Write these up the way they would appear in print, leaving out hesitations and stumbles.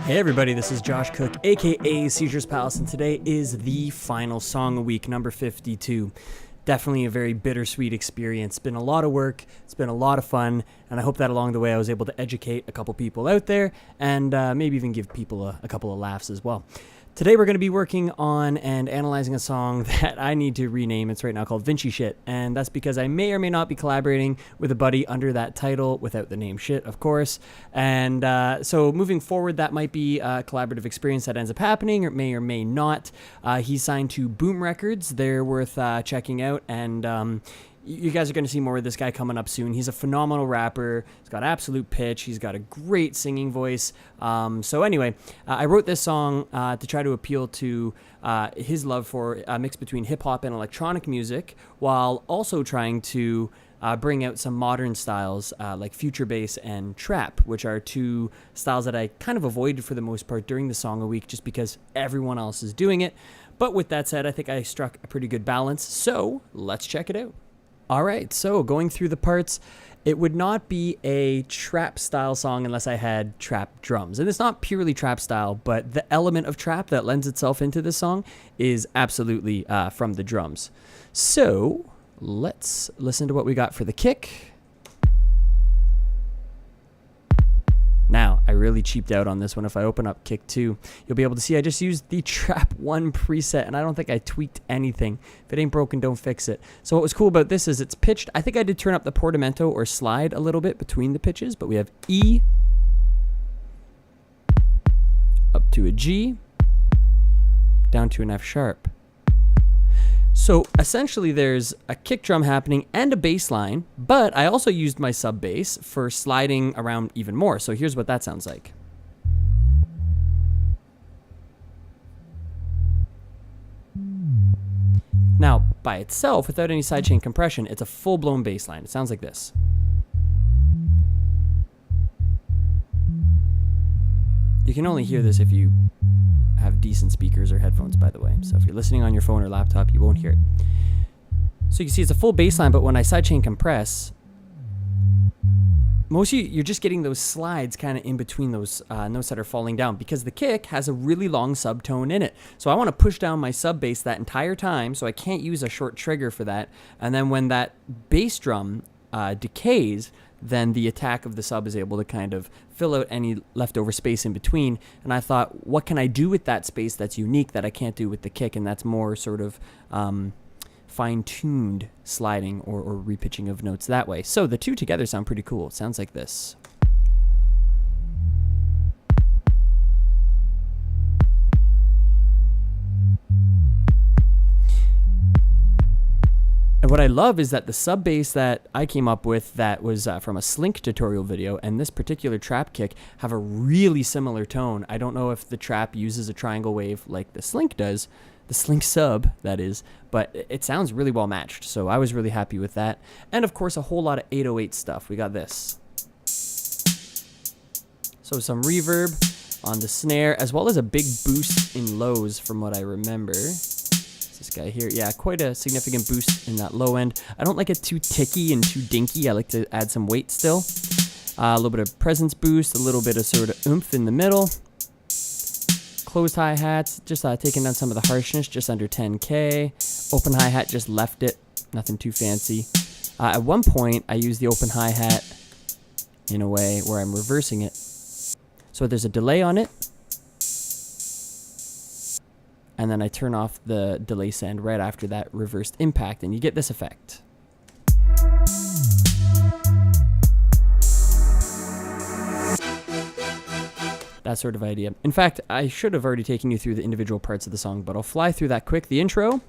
Hey everybody, this is Josh Cook, aka Seizures Palace, and today is the final song of week, number 52. Definitely a very bittersweet experience. It's been a lot of work, it's been a lot of fun, and I hope that along the way I was able to educate a couple people out there and maybe even give people a couple of laughs as well. Today we're going to be working on and analyzing a song that I need to rename. It's right now called Vinci Shit, and that's because I may or may not be collaborating with a buddy under that title without the name Shit, of course. And so moving forward, that might be a collaborative experience that ends up happening, or may not. He's signed to Boom Records. They're worth checking out, and you guys are going to see more of this guy coming up soon. He's a phenomenal rapper. He's got absolute pitch. He's got a great singing voice. So anyway, I wrote this song to try to appeal to his love for a mix between hip-hop and electronic music, while also trying to bring out some modern styles like future bass and trap, which are two styles that I kind of avoided for the most part during the song a week just because everyone else is doing it. But with that said, I think I struck a pretty good balance. So let's check it out. All right, so going through the parts, it would not be a trap style song unless I had trap drums. And it's not purely trap style, but the element of trap that lends itself into this song is absolutely from the drums. So let's listen to what we got for the kick. Now, I really cheaped out on this one. If I open up kick 2, you'll be able to see I just used the trap 1 preset, and I don't think I tweaked anything. If it ain't broken, don't fix it. So what was cool about this is it's pitched. I think I did turn up the portamento or slide a little bit between the pitches, but we have E, up to a G, down to an F sharp. So essentially there's a kick drum happening and a bass line, but I also used my sub bass for sliding around even more. So here's what that sounds like. Now, by itself, without any sidechain compression, it's a full-blown bass line. It sounds like this. You can only hear this if you have decent speakers or headphones, by the way. So if you're listening on your phone or laptop, you won't hear it. So you can see it's a full bass line, but when I sidechain compress, mostly you're just getting those slides kind of in between those notes that are falling down, because the kick has a really long subtone in it. So I want to push down my sub bass that entire time, so I can't use a short trigger for that. And then when that bass drum decays, then the attack of the sub is able to kind of fill out any leftover space in between. And I thought, what can I do with that space that's unique that I can't do with the kick? And that's more sort of fine-tuned sliding or repitching of notes that way. So the two together sound pretty cool. It sounds like this. And what I love is that the sub bass that I came up with that was from a Slink tutorial video and this particular trap kick have a really similar tone. I don't know if the trap uses a triangle wave like the Slink does, the Slink sub, that is, but it sounds really well matched. So I was really happy with that. And of course, a whole lot of 808 stuff. We got this. So some reverb on the snare, as well as a big boost in lows from what I remember. This guy here, yeah, quite a significant boost in that low end. I don't like it too ticky and too dinky. I like to add some weight still. A little bit of presence boost, a little bit of sort of oomph in the middle. Closed hi-hats, just taking down some of the harshness, just under 10K. Open hi-hat, just left it, nothing too fancy. At one point, I used the open hi-hat in a way where I'm reversing it. So there's a delay on it. And then I turn off the delay send right after that reversed impact, and you get this effect. That sort of idea. In fact, I should have already taken you through the individual parts of the song, but I'll fly through that quick. The intro.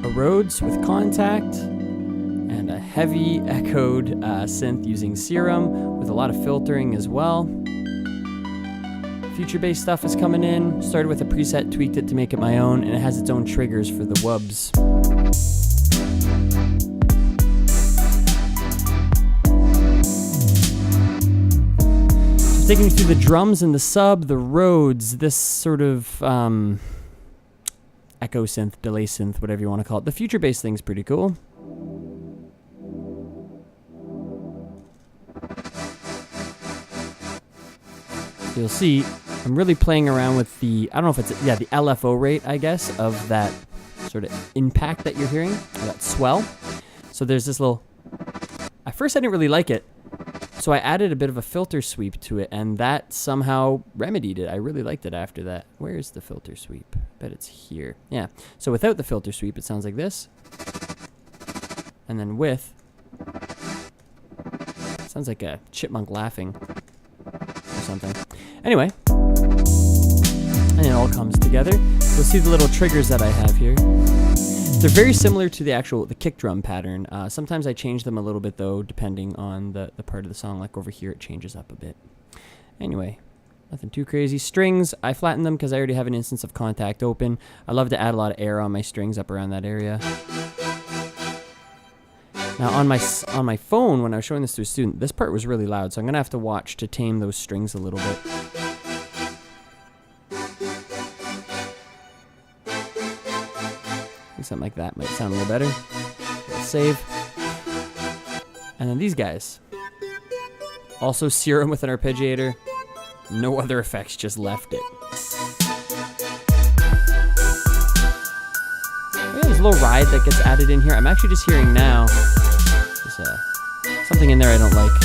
A Rhodes with contact, and a heavy echoed synth using Serum with a lot of filtering as well. Future bass stuff is coming in. Started with a preset, tweaked it to make it my own, and it has its own triggers for the wubs. So taking you through the drums and the sub, the Rhodes, this sort of echo synth, delay synth, whatever you want to call it. The future bass thing's pretty cool. So you'll see I'm really playing around with the, I don't know if it's, yeah, the LFO rate, I guess, of that sort of impact that you're hearing, that swell. So there's this little, at first I didn't really like it, so I added a bit of a filter sweep to it, and that somehow remedied it. I really liked it after that. Where's the filter sweep? I bet it's here. Yeah, so without the filter sweep, it sounds like this. And then with, it sounds like a chipmunk laughing or something. Anyway, and it all comes together. You'll see the little triggers that I have here. They're very similar to the kick drum pattern. Sometimes I change them a little bit though, depending on the part of the song. Like over here, it changes up a bit. Anyway, nothing too crazy. Strings, I flatten them because I already have an instance of contact open. I love to add a lot of air on my strings up around that area. Now on my phone, when I was showing this to a student, this part was really loud, so I'm gonna have to watch to tame those strings a little bit. Something like that might sound a little better. Save. And then these guys. Also Serum with an arpeggiator. No other effects, just left it. There's a little ride that gets added in here. I'm actually just hearing now. There's something in there I don't like.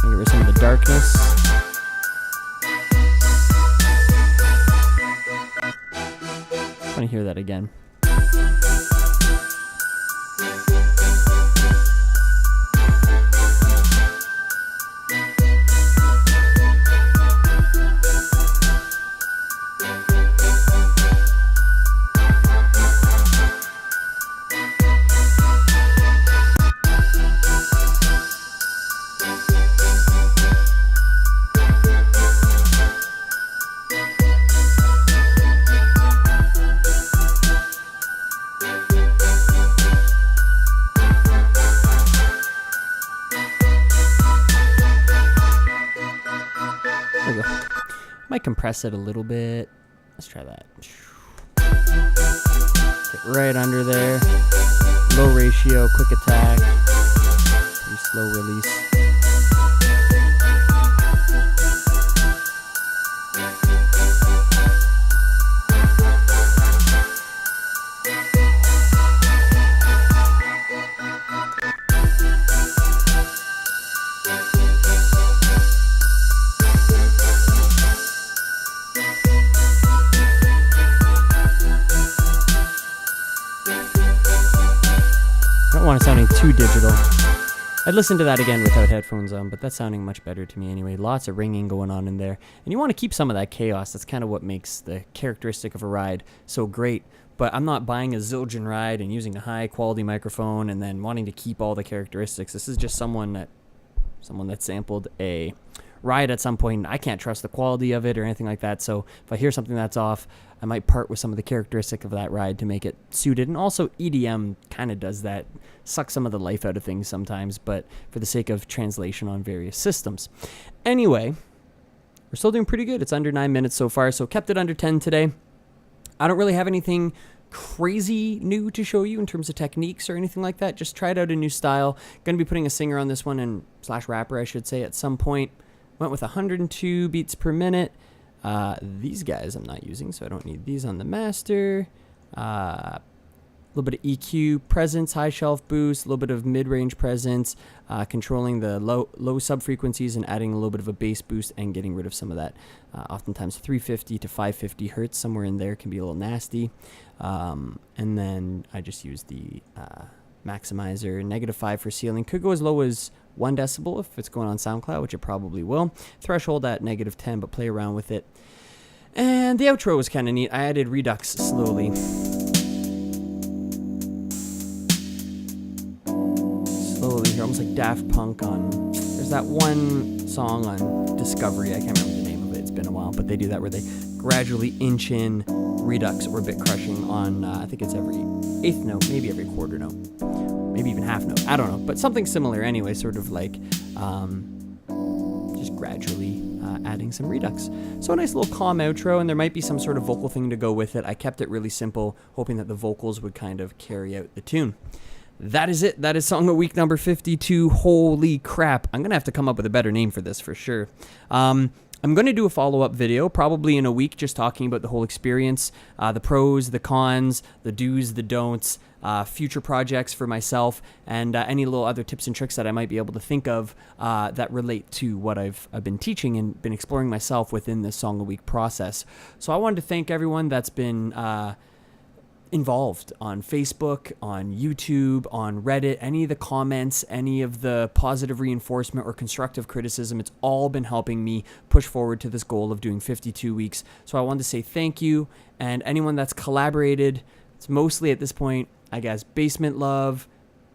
Get rid of some of the darkness. I want to hear that again. Might compress it a little bit. Let's try that. Get right under there. Low ratio, quick attack. Pretty slow release. Want it sounding too digital. I'd listen to that again without headphones on, but that's sounding much better to me anyway. Lots of ringing going on in there. And you want to keep some of that chaos. That's kind of what makes the characteristic of a ride so great. But I'm not buying a Zildjian ride and using a high quality microphone and then wanting to keep all the characteristics. This is just someone that sampled a ride at some point. I can't trust the quality of it or anything like that. So if I hear something that's off, I might part with some of the characteristic of that ride to make it suited. And also EDM kind of does that, sucks some of the life out of things sometimes, but for the sake of translation on various systems. Anyway, we're still doing pretty good. It's under 9 minutes so far, so kept it under 10 today. I don't really have anything crazy new to show you in terms of techniques or anything like that. Just tried out a new style. Going to be putting a singer on this one, and / rapper, I should say, at some point. Went with 102 beats per minute. These guys I'm not using, so I don't need these on the master. A little bit of EQ, presence, high shelf boost, a little bit of mid-range presence, controlling the low sub-frequencies and adding a little bit of a bass boost and getting rid of some of that. Oftentimes 350 to 550 hertz, somewhere in there can be a little nasty. And then I just use the maximizer, -5 for ceiling. Could go as low as 1 decibel if it's going on SoundCloud, which it probably will. Threshold at -10, but play around with it. And the outro was kind of neat. I added redux slowly. Slowly here, almost like Daft Punk on... There's that one song on Discovery, I can't remember the name of it, it's been a while, but they do that where they gradually inch in redux or bit crushing on, I think it's every 8th note, maybe every quarter note. Maybe even half note, I don't know, but something similar anyway, sort of like just gradually adding some redux. So a nice little calm outro, and there might be some sort of vocal thing to go with it. I kept it really simple, hoping that the vocals would kind of carry out the tune. that is it. That is Song of Week number 52. Holy crap. I'm going to have to come up with a better name for this for sure. I'm going to do a follow-up video probably in a week just talking about the whole experience, the pros, the cons, the do's, the don'ts, future projects for myself, and any little other tips and tricks that I might be able to think of that relate to what I've been teaching and been exploring myself within this Song of Week process. So I wanted to thank everyone that's been involved on Facebook, on YouTube, on Reddit, any of the comments, any of the positive reinforcement or constructive criticism. It's all been helping me push forward to this goal of doing 52 weeks. So I wanted to say thank you, and anyone that's collaborated, it's mostly at this point, I guess, Basement Love,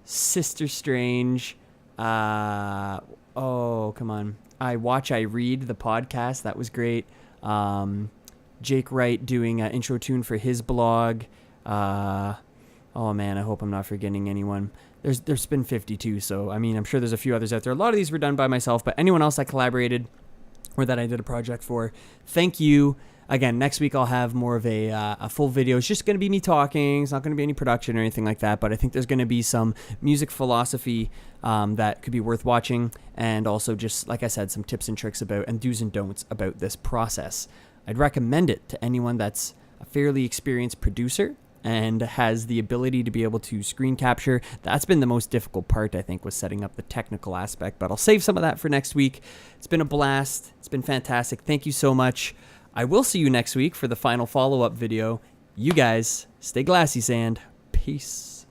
Sister Strange, oh, come on, I Read, the podcast, that was great, Jake Wright doing an intro tune for his blog, oh man, I hope I'm not forgetting anyone. There's been 52, so I mean, I'm sure there's a few others out there. A lot of these were done by myself, but anyone else I collaborated or that I did a project for, thank you. Again, next week I'll have more of a full video. It's just going to be me talking. It's not going to be any production or anything like that, but I think there's going to be some music philosophy that could be worth watching, and also just, like I said, some tips and tricks about and do's and don'ts about this process. I'd recommend it to anyone that's a fairly experienced producer and has the ability to be able to screen capture. That's been the most difficult part, I think, was setting up the technical aspect, but I'll save some of that for next week. It's been a blast. It's been fantastic. Thank you so much. I will see you next week for the final follow-up video. You guys, stay glassy, sand. Peace.